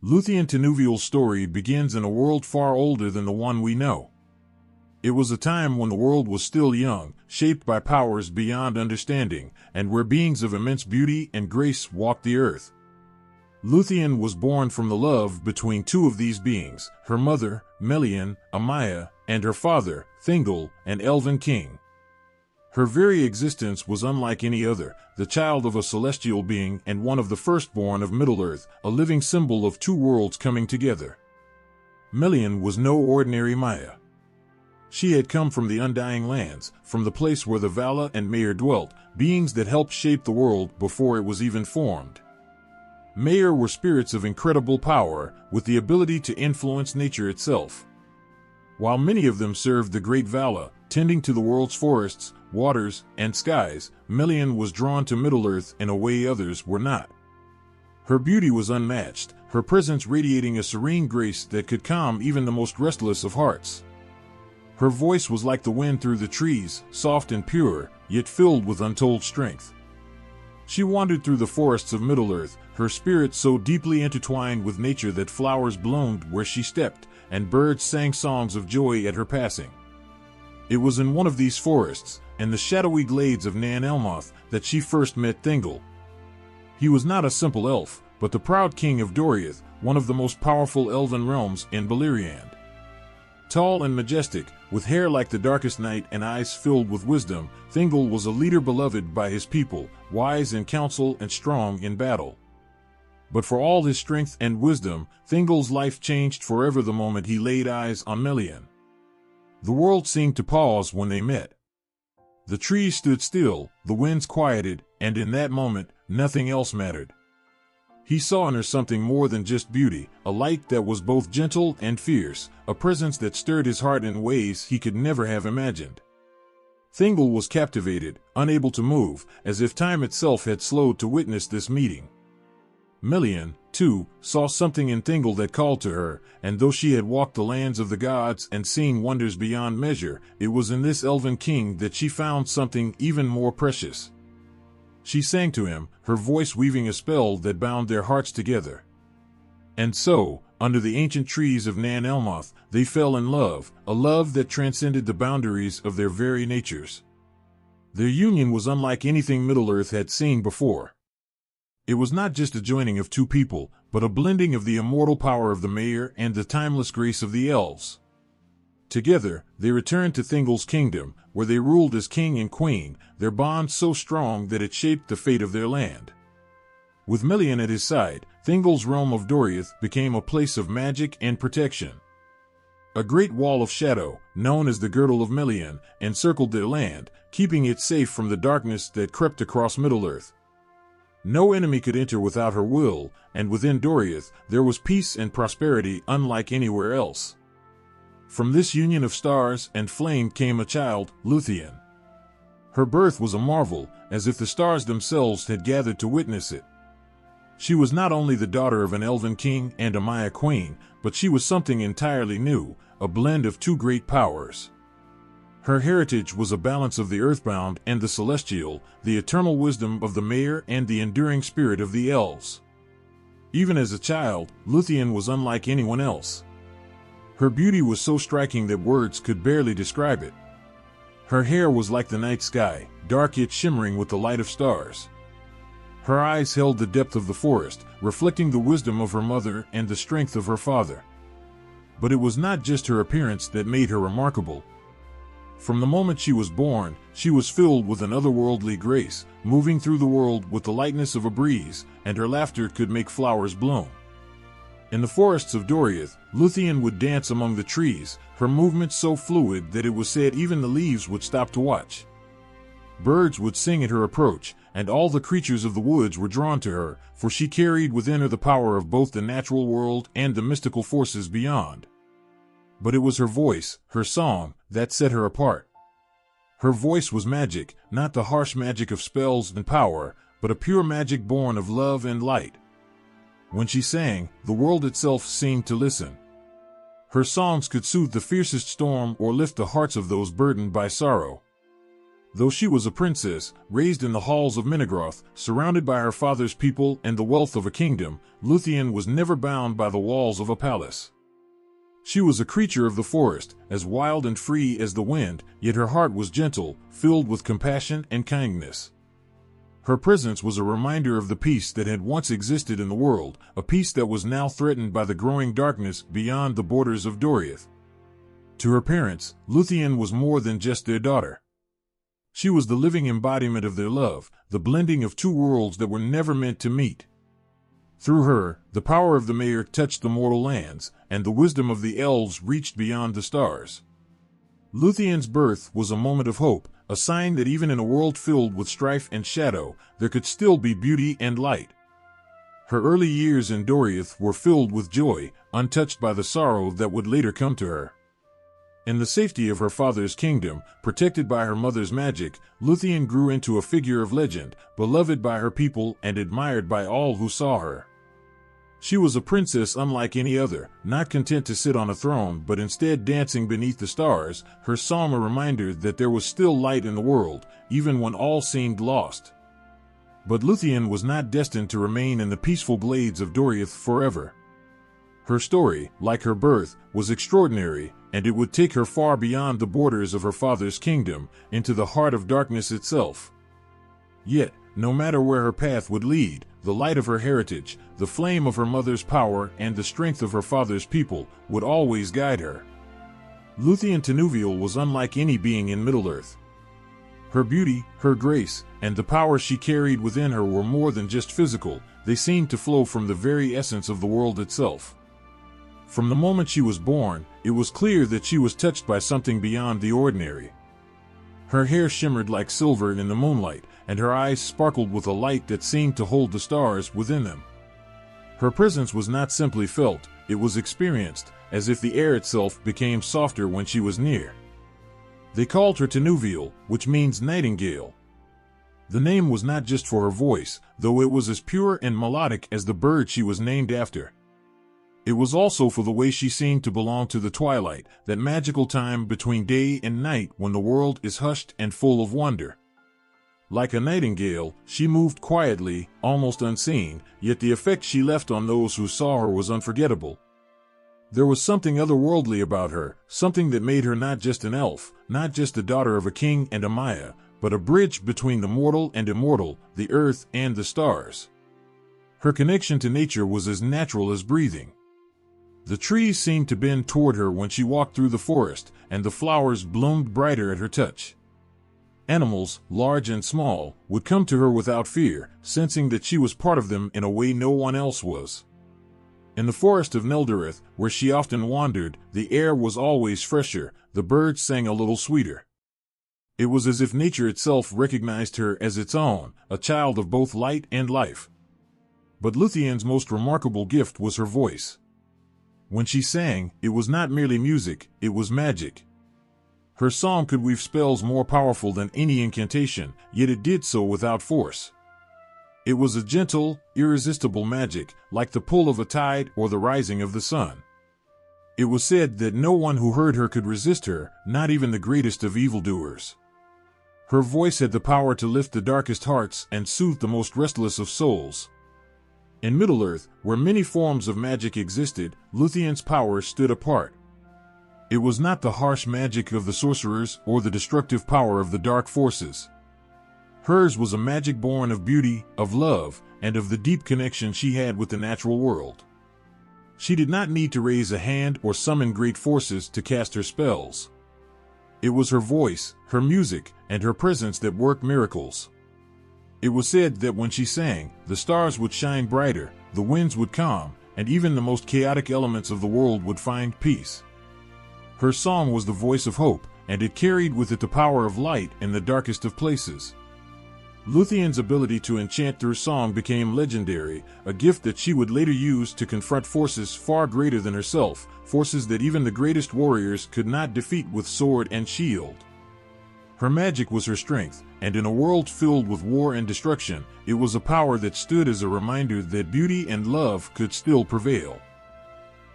Lúthien Tinúviel's story begins in a world far older than the one we know. It was a time when the world was still young, shaped by powers beyond understanding, and where beings of immense beauty and grace walked the earth. Lúthien was born from the love between two of these beings, her mother, Melian, a Maya, and her father, Thingol, an elven king. Her very existence was unlike any other, the child of a celestial being and one of the firstborn of Middle-earth, a living symbol of two worlds coming together. Melian was no ordinary Maya. She had come from the Undying Lands, from the place where the Vala and Maer dwelt, beings that helped shape the world before it was even formed. Maer were spirits of incredible power, with the ability to influence nature itself. While many of them served the great Vala, tending to the world's forests, waters, and skies, Melian was drawn to Middle-earth in a way others were not. Her beauty was unmatched, her presence radiating a serene grace that could calm even the most restless of hearts. Her voice was like the wind through the trees, soft and pure, yet filled with untold strength. She wandered through the forests of Middle-earth, her spirit so deeply intertwined with nature that flowers bloomed where she stepped, and birds sang songs of joy at her passing. It was in one of these forests, in the shadowy glades of Nan Elmoth, that she first met Thingol. He was not a simple elf, but the proud king of Doriath, one of the most powerful elven realms in Beleriand. Tall and majestic, with hair like the darkest night and eyes filled with wisdom, Thingol was a leader beloved by his people, wise in counsel and strong in battle. But for all his strength and wisdom, Thingol's life changed forever the moment he laid eyes on Melian. The world seemed to pause when they met. The trees stood still, the winds quieted, and in that moment, nothing else mattered. He saw in her something more than just beauty, a light that was both gentle and fierce, a presence that stirred his heart in ways he could never have imagined. Thingol was captivated, unable to move, as if time itself had slowed to witness this meeting. Melian, too, saw something in Thingol that called to her, and though she had walked the lands of the gods and seen wonders beyond measure, it was in this elven king that she found something even more precious. She sang to him, her voice weaving a spell that bound their hearts together. And so, under the ancient trees of Nan Elmoth, they fell in love, a love that transcended the boundaries of their very natures. Their union was unlike anything Middle-earth had seen before. It was not just a joining of two people, but a blending of the immortal power of the Maer and the timeless grace of the elves. Together, they returned to Thingol's kingdom, where they ruled as king and queen, their bond so strong that it shaped the fate of their land. With Melian at his side, Thingol's realm of Doriath became a place of magic and protection. A great wall of shadow, known as the Girdle of Melian, encircled their land, keeping it safe from the darkness that crept across Middle-earth. No enemy could enter without her will, and within Doriath there was peace and prosperity unlike anywhere else. From this union of stars and flame came a child, Lúthien. Her birth was a marvel, as if the stars themselves had gathered to witness it. She was not only the daughter of an elven king and a Maya queen, but she was something entirely new, a blend of two great powers. Her heritage was a balance of the earthbound and the celestial, the eternal wisdom of the Maer and the enduring spirit of the elves. Even as a child, Lúthien was unlike anyone else. Her beauty was so striking that words could barely describe it. Her hair was like the night sky, dark yet shimmering with the light of stars. Her eyes held the depth of the forest, reflecting the wisdom of her mother and the strength of her father. But it was not just her appearance that made her remarkable. From the moment she was born, she was filled with an otherworldly grace, moving through the world with the lightness of a breeze, and her laughter could make flowers bloom. In the forests of Doriath, Lúthien would dance among the trees, her movements so fluid that it was said even the leaves would stop to watch. Birds would sing at her approach, and all the creatures of the woods were drawn to her, for she carried within her the power of both the natural world and the mystical forces beyond. But it was her voice, her song, that set her apart. Her voice was magic, not the harsh magic of spells and power, but a pure magic born of love and light. When she sang, the world itself seemed to listen. Her songs could soothe the fiercest storm or lift the hearts of those burdened by sorrow. Though she was a princess, raised in the halls of Menegroth, surrounded by her father's people and the wealth of a kingdom, Lúthien was never bound by the walls of a palace. She was a creature of the forest, as wild and free as the wind, yet her heart was gentle, filled with compassion and kindness. Her presence was a reminder of the peace that had once existed in the world, a peace that was now threatened by the growing darkness beyond the borders of Doriath. To her parents, Lúthien was more than just their daughter. She was the living embodiment of their love, the blending of two worlds that were never meant to meet. Through her, the power of the mayor touched the mortal lands, and the wisdom of the elves reached beyond the stars. Lúthien's birth was a moment of hope, a sign that even in a world filled with strife and shadow, there could still be beauty and light. Her early years in Doriath were filled with joy, untouched by the sorrow that would later come to her. In the safety of her father's kingdom, protected by her mother's magic, Lúthien grew into a figure of legend, beloved by her people and admired by all who saw her. She was a princess unlike any other, not content to sit on a throne but instead dancing beneath the stars, her song a reminder that there was still light in the world, even when all seemed lost. But Lúthien was not destined to remain in the peaceful glades of Doriath forever. Her story, like her birth, was extraordinary, and it would take her far beyond the borders of her father's kingdom, into the heart of darkness itself. Yet, no matter where her path would lead, the light of her heritage, the flame of her mother's power, and the strength of her father's people would always guide her. Lúthien Tinúviel was unlike any being in Middle-earth. Her beauty, her grace, and the power she carried within her were more than just physical, they seemed to flow from the very essence of the world itself. From the moment she was born, it was clear that she was touched by something beyond the ordinary. Her hair shimmered like silver in the moonlight, and her eyes sparkled with a light that seemed to hold the stars within them. Her presence was not simply felt, it was experienced, as if the air itself became softer when she was near. They called her Tinúviel, which means nightingale. The name was not just for her voice, though it was as pure and melodic as the bird she was named after. It was also for the way she seemed to belong to the twilight, that magical time between day and night when the world is hushed and full of wonder. Like a nightingale, she moved quietly, almost unseen, yet the effect she left on those who saw her was unforgettable. There was something otherworldly about her, something that made her not just an elf, not just the daughter of a king and a Maya, but a bridge between the mortal and immortal, the earth and the stars. Her connection to nature was as natural as breathing. The trees seemed to bend toward her when she walked through the forest, and the flowers bloomed brighter at her touch. Animals, large and small, would come to her without fear, sensing that she was part of them in a way no one else was. In the forest of Neldoreth, where she often wandered, the air was always fresher, the birds sang a little sweeter. It was as if nature itself recognized her as its own, a child of both light and life. But Lúthien's most remarkable gift was her voice. When she sang, it was not merely music, it was magic. Her song could weave spells more powerful than any incantation, yet it did so without force. It was a gentle, irresistible magic, like the pull of a tide or the rising of the sun. It was said that no one who heard her could resist her, not even the greatest of evildoers. Her voice had the power to lift the darkest hearts and soothe the most restless of souls. In Middle-earth, where many forms of magic existed, Lúthien's power stood apart. It was not the harsh magic of the sorcerers or the destructive power of the dark forces. Hers was a magic born of beauty, of love, and of the deep connection she had with the natural world. She did not need to raise a hand or summon great forces to cast her spells. It was her voice, her music, and her presence that worked miracles. It was said that when she sang, the stars would shine brighter, the winds would calm, and even the most chaotic elements of the world would find peace. Her song was the voice of hope, and it carried with it the power of light in the darkest of places. Lúthien's ability to enchant through song became legendary, a gift that she would later use to confront forces far greater than herself, forces that even the greatest warriors could not defeat with sword and shield. Her magic was her strength, and in a world filled with war and destruction, it was a power that stood as a reminder that beauty and love could still prevail.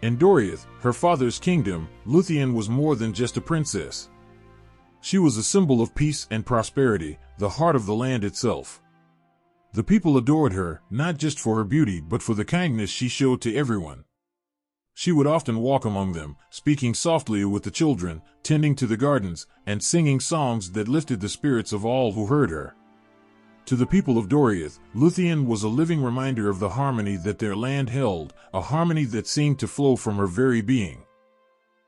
In Doriath, her father's kingdom, Lúthien was more than just a princess. She was a symbol of peace and prosperity, the heart of the land itself. The people adored her, not just for her beauty but for the kindness she showed to everyone. She would often walk among them, speaking softly with the children, tending to the gardens, and singing songs that lifted the spirits of all who heard her. To the people of Doriath, Lúthien was a living reminder of the harmony that their land held, a harmony that seemed to flow from her very being.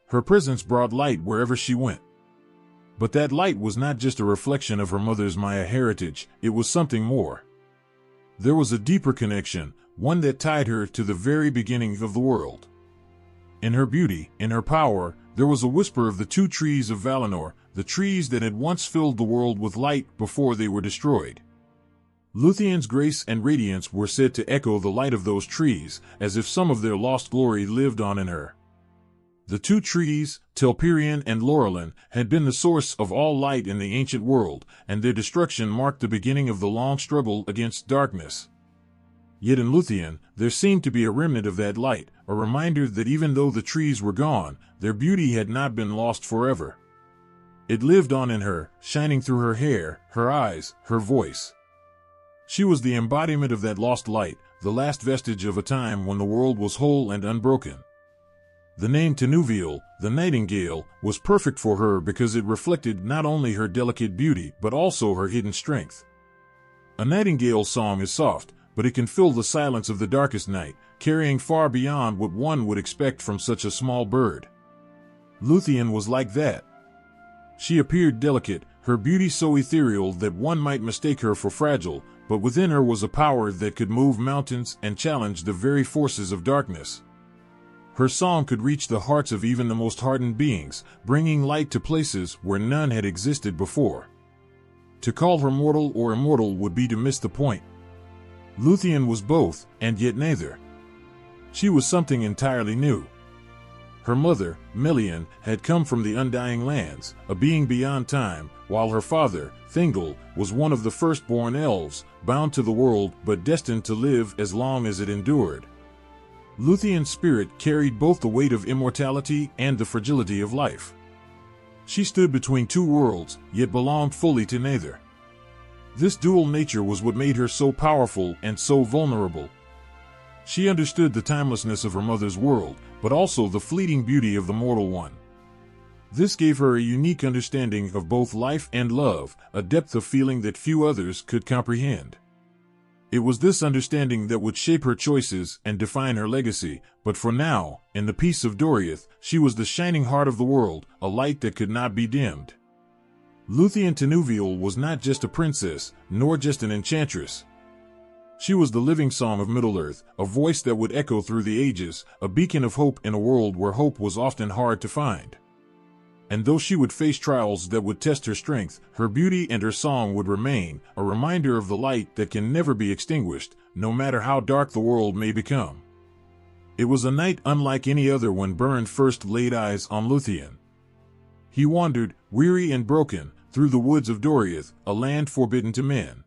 Her presence brought light wherever she went. But that light was not just a reflection of her mother's Maya heritage, it was something more. There was a deeper connection, one that tied her to the very beginning of the world. In her beauty, in her power, there was a whisper of the two trees of Valinor, the trees that had once filled the world with light before they were destroyed. Lúthien's grace and radiance were said to echo the light of those trees, as if some of their lost glory lived on in her. The two trees, Telperion and Laurelin, had been the source of all light in the ancient world, and their destruction marked the beginning of the long struggle against darkness. Yet in Lúthien, there seemed to be a remnant of that light, a reminder that even though the trees were gone, their beauty had not been lost forever. It lived on in her, shining through her hair, her eyes, her voice. She was the embodiment of that lost light, the last vestige of a time when the world was whole and unbroken. The name Tinúviel, the nightingale, was perfect for her because it reflected not only her delicate beauty but also her hidden strength. A nightingale's song is soft, but it can fill the silence of the darkest night, carrying far beyond what one would expect from such a small bird. Lúthien was like that. She appeared delicate, her beauty so ethereal that one might mistake her for fragile, but within her was a power that could move mountains and challenge the very forces of darkness. Her song could reach the hearts of even the most hardened beings, bringing light to places where none had existed before. To call her mortal or immortal would be to miss the point. Lúthien was both, and yet neither. She was something entirely new. Her mother, Melian, had come from the Undying Lands, a being beyond time, while her father, Thingol, was one of the firstborn elves, bound to the world but destined to live as long as it endured. Lúthien's spirit carried both the weight of immortality and the fragility of life. She stood between two worlds, yet belonged fully to neither. This dual nature was what made her so powerful and so vulnerable. She understood the timelessness of her mother's world, but also the fleeting beauty of the mortal one. This gave her a unique understanding of both life and love, a depth of feeling that few others could comprehend. It was this understanding that would shape her choices and define her legacy, but for now, in the peace of Doriath, she was the shining heart of the world, a light that could not be dimmed. Lúthien Tinúviel was not just a princess, nor just an enchantress. She was the living song of Middle-earth, a voice that would echo through the ages, a beacon of hope in a world where hope was often hard to find. And though she would face trials that would test her strength, her beauty and her song would remain, a reminder of the light that can never be extinguished, no matter how dark the world may become. It was a night unlike any other when Beren first laid eyes on Lúthien. He wandered, weary and broken, through the woods of Doriath, a land forbidden to men.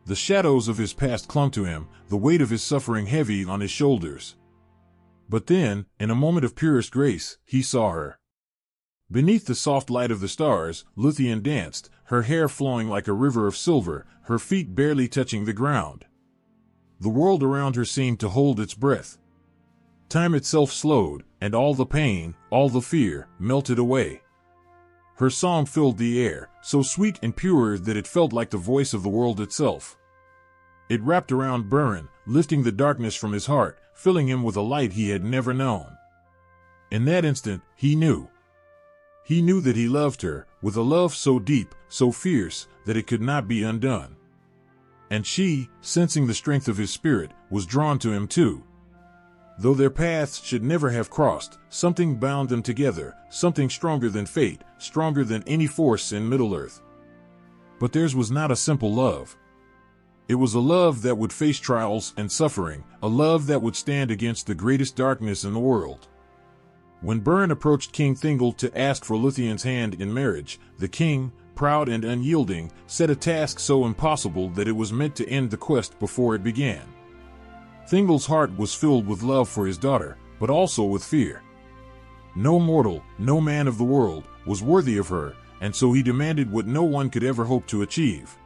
The shadows of his past clung to him, the weight of his suffering heavy on his shoulders. But then, in a moment of purest grace, he saw her. Beneath the soft light of the stars, Lúthien danced, her hair flowing like a river of silver, her feet barely touching the ground. The world around her seemed to hold its breath. Time itself slowed, and all the pain, all the fear, melted away. Her song filled the air, so sweet and pure that it felt like the voice of the world itself. It wrapped around Beren, lifting the darkness from his heart, filling him with a light he had never known. In that instant, he knew. He knew that he loved her, with a love so deep, so fierce, that it could not be undone. And she, sensing the strength of his spirit, was drawn to him too. Though their paths should never have crossed, something bound them together, something stronger than fate, stronger than any force in Middle-earth. But theirs was not a simple love. It was a love that would face trials and suffering, a love that would stand against the greatest darkness in the world. When Beren approached King Thingol to ask for Lúthien's hand in marriage, the king, proud and unyielding, set a task so impossible that it was meant to end the quest before it began. Thingol's heart was filled with love for his daughter, but also with fear. No mortal, no man of the world, was worthy of her, and so he demanded what no one could ever hope to achieve.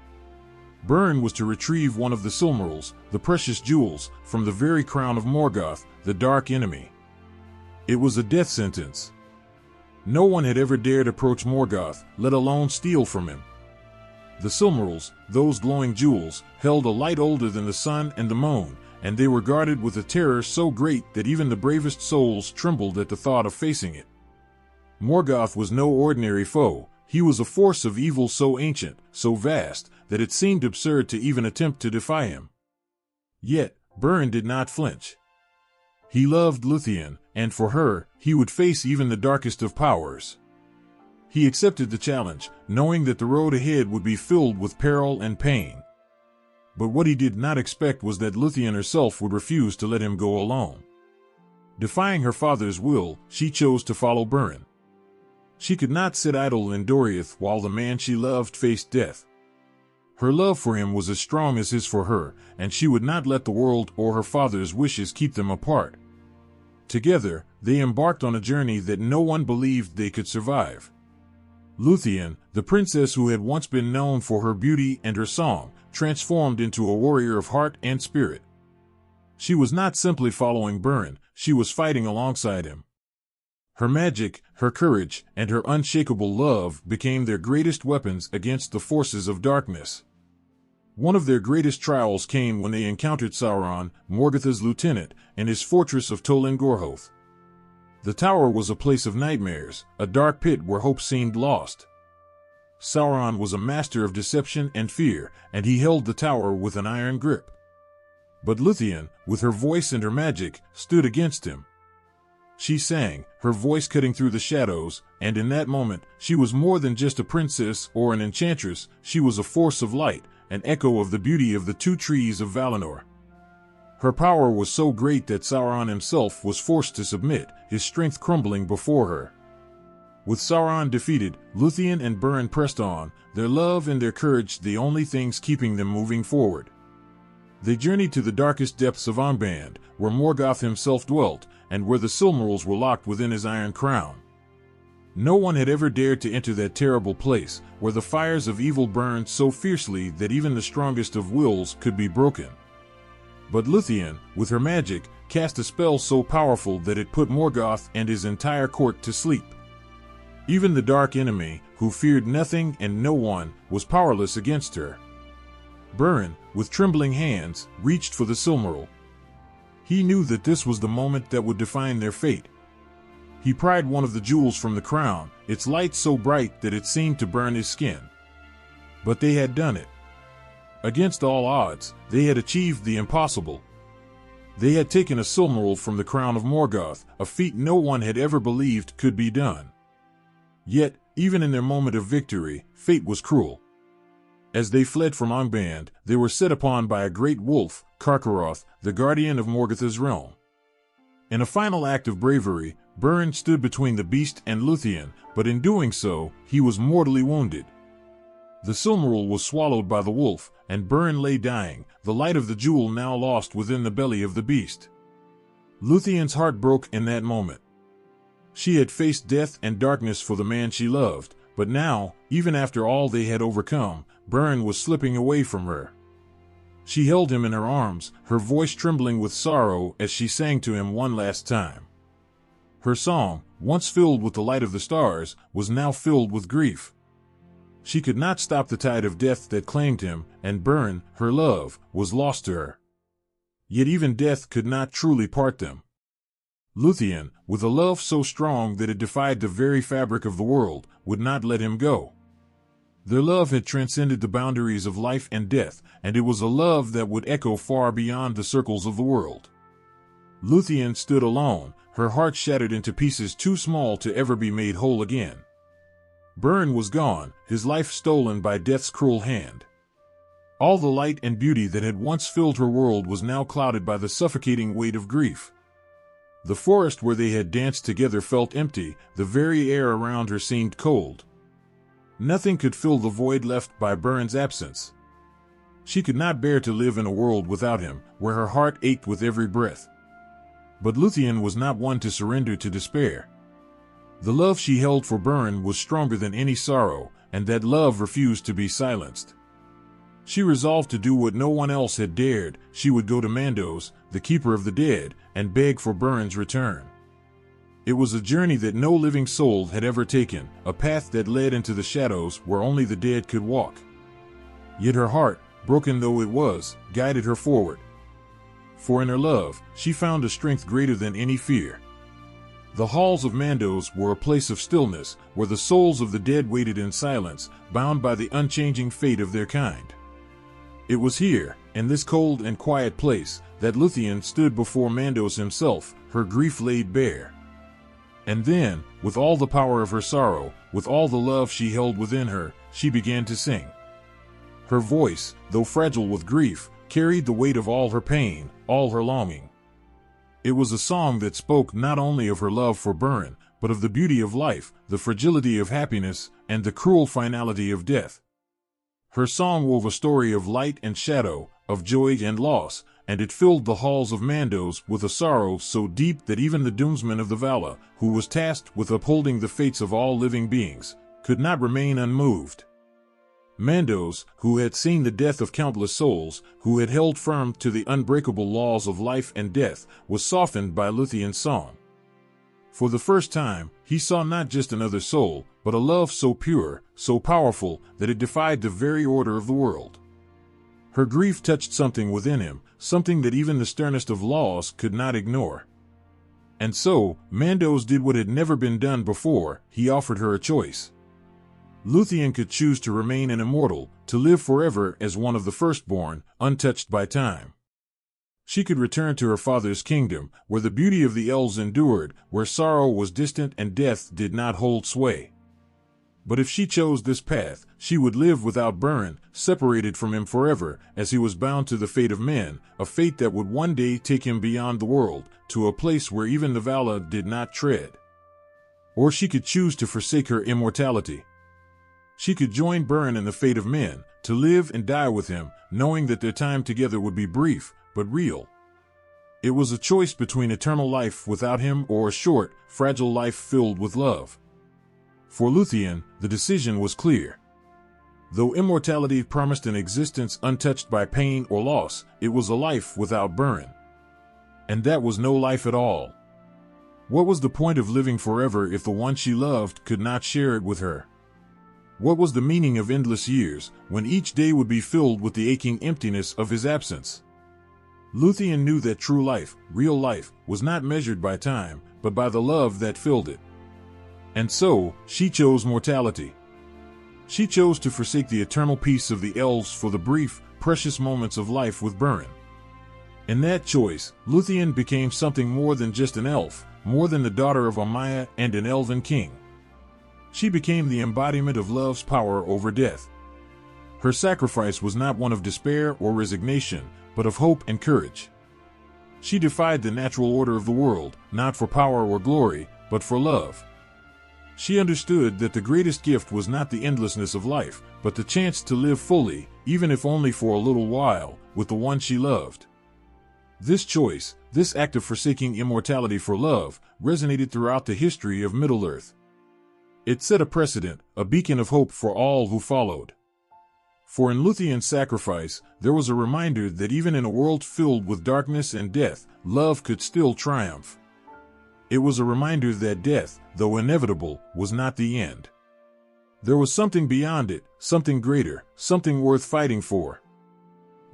Beren was to retrieve one of the Silmarils, the precious jewels, from the very crown of Morgoth, the Dark Enemy. It was a death sentence. No one had ever dared approach Morgoth, let alone steal from him. The Silmarils, those glowing jewels, held a light older than the sun and the moon, and they were guarded with a terror so great that even the bravest souls trembled at the thought of facing it. Morgoth was no ordinary foe. He was a force of evil so ancient, so vast, that it seemed absurd to even attempt to defy him. Yet, Beren did not flinch. He loved Lúthien, and for her, he would face even the darkest of powers. He accepted the challenge, knowing that the road ahead would be filled with peril and pain. But what he did not expect was that Lúthien herself would refuse to let him go alone. Defying her father's will, she chose to follow Beren. She could not sit idle in Doriath while the man she loved faced death. Her love for him was as strong as his for her, and she would not let the world or her father's wishes keep them apart. Together, they embarked on a journey that no one believed they could survive. Lúthien, the princess who had once been known for her beauty and her song, transformed into a warrior of heart and spirit. She was not simply following Beren, she was fighting alongside him. Her magic, her courage, and her unshakable love became their greatest weapons against the forces of darkness. One of their greatest trials came when they encountered Sauron, Morgoth's lieutenant, in his fortress of Tol Gorhoth. The tower was a place of nightmares, a dark pit where hope seemed lost. Sauron was a master of deception and fear, and he held the tower with an iron grip. But Lúthien, with her voice and her magic, stood against him. She sang, her voice cutting through the shadows, and in that moment, she was more than just a princess or an enchantress, she was a force of light, an echo of the beauty of the two trees of Valinor. Her power was so great that Sauron himself was forced to submit, his strength crumbling before her. With Sauron defeated, Lúthien and Beren pressed on, their love and their courage the only things keeping them moving forward. They journeyed to the darkest depths of Angband, where Morgoth himself dwelt, and where the Silmarils were locked within his iron crown. No one had ever dared to enter that terrible place, where the fires of evil burned so fiercely that even the strongest of wills could be broken. But Lúthien, with her magic, cast a spell so powerful that it put Morgoth and his entire court to sleep. Even the Dark Enemy, who feared nothing and no one, was powerless against her. Beren, with trembling hands, reached for the Silmaril. He knew that this was the moment that would define their fate. He pried one of the jewels from the crown, its light so bright that it seemed to burn his skin. But they had done it. Against all odds, they had achieved the impossible. They had taken a Silmaril from the crown of Morgoth, a feat no one had ever believed could be done. Yet, even in their moment of victory, fate was cruel. As they fled from Angband, they were set upon by a great wolf, Carcharoth, the guardian of Morgoth's realm. In a final act of bravery, Beren stood between the beast and Lúthien, but in doing so, he was mortally wounded. The Silmaril was swallowed by the wolf, and Beren lay dying, the light of the jewel now lost within the belly of the beast. Lúthien's heart broke in that moment. She had faced death and darkness for the man she loved, but now, even after all they had overcome, Beren was slipping away from her. She held him in her arms, her voice trembling with sorrow as she sang to him one last time. Her song, once filled with the light of the stars, was now filled with grief. She could not stop the tide of death that claimed him, and Beren, her love, was lost to her. Yet even death could not truly part them. Lúthien, with a love so strong that it defied the very fabric of the world, would not let him go. Their love had transcended the boundaries of life and death, and it was a love that would echo far beyond the circles of the world. Lúthien stood alone, her heart shattered into pieces too small to ever be made whole again. Beren was gone, his life stolen by death's cruel hand. All the light and beauty that had once filled her world was now clouded by the suffocating weight of grief. The forest where they had danced together felt empty, the very air around her seemed cold. Nothing could fill the void left by Beren's absence. She could not bear to live in a world without him, where her heart ached with every breath. But Lúthien was not one to surrender to despair. The love she held for Beren was stronger than any sorrow, and that love refused to be silenced. She resolved to do what no one else had dared. She would go to Mandos, the keeper of the dead, and beg for Beren's return. It was a journey that no living soul had ever taken, a path that led into the shadows where only the dead could walk. Yet her heart, broken though it was, guided her forward. For in her love, she found a strength greater than any fear. The halls of Mandos were a place of stillness, where the souls of the dead waited in silence, bound by the unchanging fate of their kind. It was here, in this cold and quiet place, that Lúthien stood before Mandos himself, her grief laid bare. And then, with all the power of her sorrow, with all the love she held within her, she began to sing. Her voice, though fragile with grief, carried the weight of all her pain, all her longing. It was a song that spoke not only of her love for Beren, but of the beauty of life, the fragility of happiness, and the cruel finality of death. Her song wove a story of light and shadow, of joy and loss, and it filled the halls of Mandos with a sorrow so deep that even the doomsman of the Vala, who was tasked with upholding the fates of all living beings, could not remain unmoved. Mandos, who had seen the death of countless souls, who had held firm to the unbreakable laws of life and death, was softened by Lúthien's song. For the first time, he saw not just another soul, but a love so pure, so powerful, that it defied the very order of the world. Her grief touched something within him, something that even the sternest of laws could not ignore. And so, Mandos did what had never been done before. He offered her a choice. Lúthien could choose to remain an immortal, to live forever as one of the firstborn, untouched by time. She could return to her father's kingdom, where the beauty of the elves endured, where sorrow was distant and death did not hold sway. But if she chose this path, she would live without Beren, separated from him forever, as he was bound to the fate of men, a fate that would one day take him beyond the world, to a place where even the Vala did not tread. Or she could choose to forsake her immortality. She could join Beren in the fate of men, to live and die with him, knowing that their time together would be brief, but real. It was a choice between eternal life without him or a short, fragile life filled with love. For Lúthien, the decision was clear. Though immortality promised an existence untouched by pain or loss, it was a life without Beren. And that was no life at all. What was the point of living forever if the one she loved could not share it with her? What was the meaning of endless years, when each day would be filled with the aching emptiness of his absence? Lúthien knew that true life, real life, was not measured by time, but by the love that filled it. And so, she chose mortality. She chose to forsake the eternal peace of the elves for the brief, precious moments of life with Beren. In that choice, Lúthien became something more than just an elf, more than the daughter of a Maya and an elven king. She became the embodiment of love's power over death. Her sacrifice was not one of despair or resignation, but of hope and courage. She defied the natural order of the world, not for power or glory, but for love. She understood that the greatest gift was not the endlessness of life, but the chance to live fully, even if only for a little while, with the one she loved. This choice, this act of forsaking immortality for love, resonated throughout the history of Middle-earth. It set a precedent, a beacon of hope for all who followed. For in Lúthien's sacrifice, there was a reminder that even in a world filled with darkness and death, love could still triumph. It was a reminder that death, though inevitable, was not the end. There was something beyond it, something greater, something worth fighting for.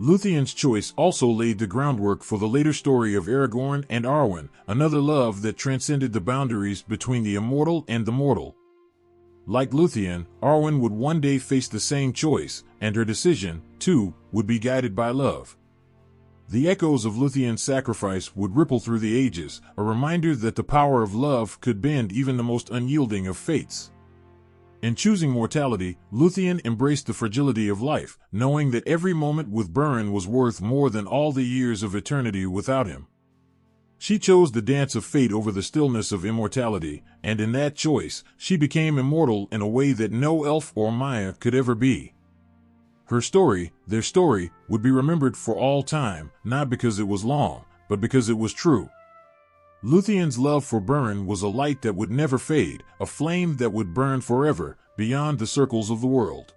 Lúthien's choice also laid the groundwork for the later story of Aragorn and Arwen, another love that transcended the boundaries between the immortal and the mortal. Like Lúthien, Arwen would one day face the same choice, and her decision, too, would be guided by love. The echoes of Lúthien's sacrifice would ripple through the ages, a reminder that the power of love could bend even the most unyielding of fates. In choosing mortality, Lúthien embraced the fragility of life, knowing that every moment with Beren was worth more than all the years of eternity without him. She chose the dance of fate over the stillness of immortality, and in that choice, she became immortal in a way that no elf or Maya could ever be. Her story, their story, would be remembered for all time, not because it was long, but because it was true. Lúthien's love for Beren was a light that would never fade, a flame that would burn forever, beyond the circles of the world.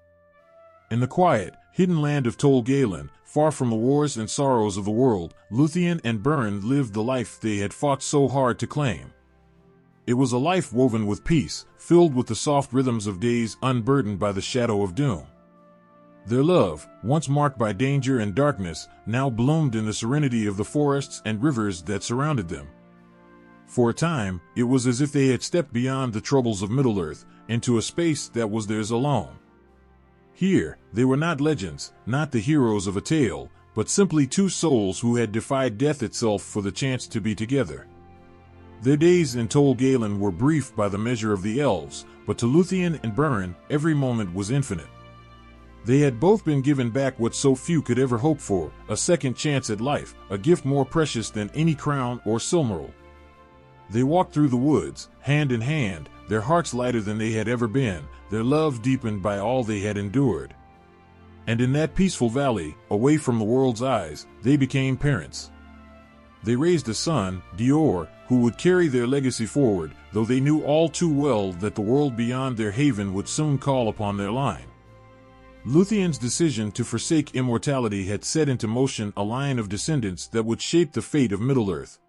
In the quiet, hidden land of Tolkien, far from the wars and sorrows of the world, Lúthien and Beren lived the life they had fought so hard to claim. It was a life woven with peace, filled with the soft rhythms of days unburdened by the shadow of doom. Their love, once marked by danger and darkness, now bloomed in the serenity of the forests and rivers that surrounded them. For a time, it was as if they had stepped beyond the troubles of Middle-earth, into a space that was theirs alone. Here, they were not legends, not the heroes of a tale, but simply two souls who had defied death itself for the chance to be together. Their days in Tol Galen were brief by the measure of the elves, but to Lúthien and Beren, every moment was infinite. They had both been given back what so few could ever hope for, a second chance at life, a gift more precious than any crown or silmaril. They walked through the woods, hand in hand, their hearts lighter than they had ever been, their love deepened by all they had endured. And in that peaceful valley, away from the world's eyes, they became parents. They raised a son, Dior, who would carry their legacy forward, though they knew all too well that the world beyond their haven would soon call upon their line. Lúthien's decision to forsake immortality had set into motion a line of descendants that would shape the fate of Middle-earth.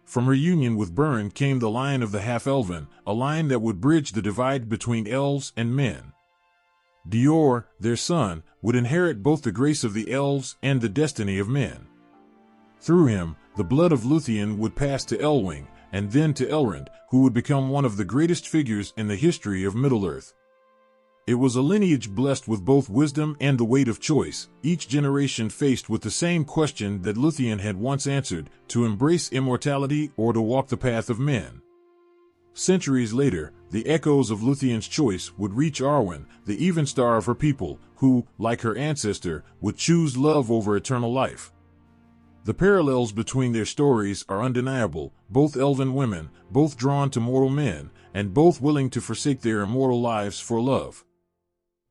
From her union with Beren came the line of the half-elven, a line that would bridge the divide between elves and men. Dior, their son, would inherit both the grace of the elves and the destiny of men. Through him, the blood of Lúthien would pass to Elwing, and then to Elrond, who would become one of the greatest figures in the history of Middle-earth. It was a lineage blessed with both wisdom and the weight of choice, each generation faced with the same question that Lúthien had once answered, to embrace immortality or to walk the path of men. Centuries later, the echoes of Lúthien's choice would reach Arwen, the Evenstar of her people, who, like her ancestor, would choose love over eternal life. The parallels between their stories are undeniable, both elven women, both drawn to mortal men, and both willing to forsake their immortal lives for love.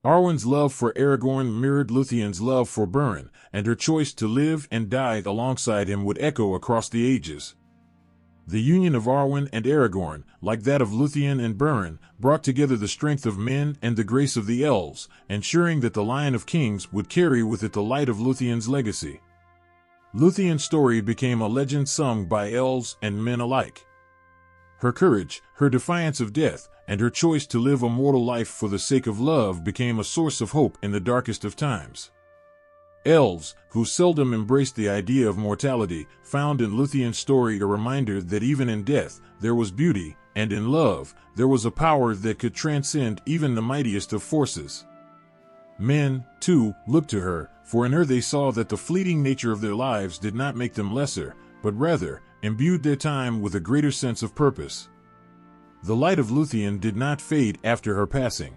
Arwen's love for Aragorn mirrored Lúthien's love for Beren, and her choice to live and die alongside him would echo across the ages. The union of Arwen and Aragorn, like that of Lúthien and Beren, brought together the strength of men and the grace of the elves, ensuring that the line of kings would carry with it the light of Lúthien's legacy. Lúthien's story became a legend sung by elves and men alike. Her courage, her defiance of death, and her choice to live a mortal life for the sake of love became a source of hope in the darkest of times. Elves, who seldom embraced the idea of mortality, found in Lúthien's story a reminder that even in death, there was beauty, and in love, there was a power that could transcend even the mightiest of forces. Men, too, looked to her, for in her they saw that the fleeting nature of their lives did not make them lesser, but rather, imbued their time with a greater sense of purpose. The light of Lúthien did not fade after her passing.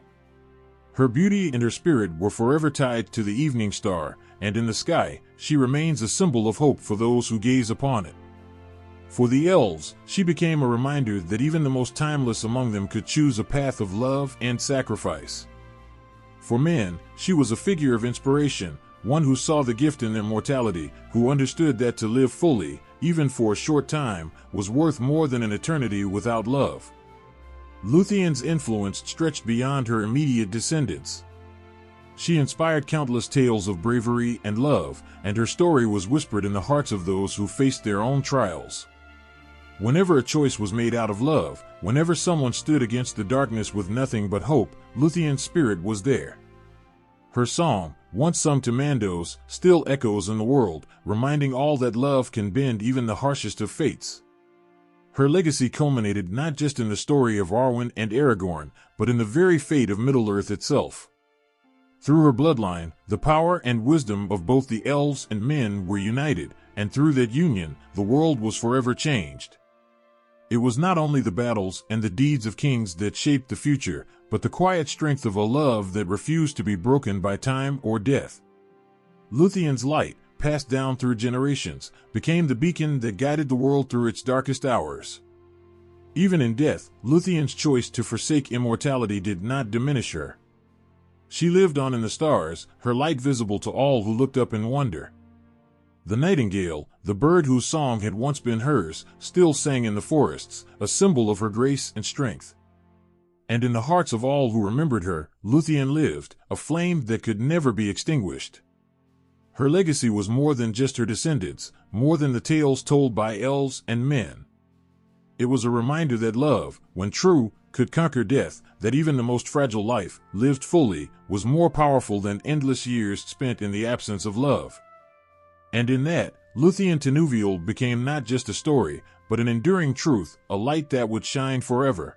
Her beauty and her spirit were forever tied to the evening star, and in the sky, she remains a symbol of hope for those who gaze upon it. For the elves, she became a reminder that even the most timeless among them could choose a path of love and sacrifice. For men, she was a figure of inspiration, one who saw the gift in their mortality, who understood that to live fully, even for a short time, was worth more than an eternity without love. Lúthien's influence stretched beyond her immediate descendants. She inspired countless tales of bravery and love, and her story was whispered in the hearts of those who faced their own trials. Whenever a choice was made out of love, whenever someone stood against the darkness with nothing but hope, Lúthien's spirit was there. Her song, once sung to Mandos, still echoes in the world, reminding all that love can bend even the harshest of fates. Her legacy culminated not just in the story of Arwen and Aragorn, but in the very fate of Middle-earth itself. Through her bloodline, the power and wisdom of both the elves and men were united, and through that union, the world was forever changed. It was not only the battles and the deeds of kings that shaped the future, but the quiet strength of a love that refused to be broken by time or death. Lúthien's light, passed down through generations, became the beacon that guided the world through its darkest hours. Even in death, Lúthien's choice to forsake immortality did not diminish her. She lived on in the stars, her light visible to all who looked up in wonder. The nightingale, the bird whose song had once been hers, still sang in the forests, a symbol of her grace and strength. And in the hearts of all who remembered her, Lúthien lived, a flame that could never be extinguished. Her legacy was more than just her descendants, more than the tales told by elves and men. It was a reminder that love, when true, could conquer death, that even the most fragile life, lived fully, was more powerful than endless years spent in the absence of love. And in that, Lúthien Tinúviel became not just a story, but an enduring truth, a light that would shine forever.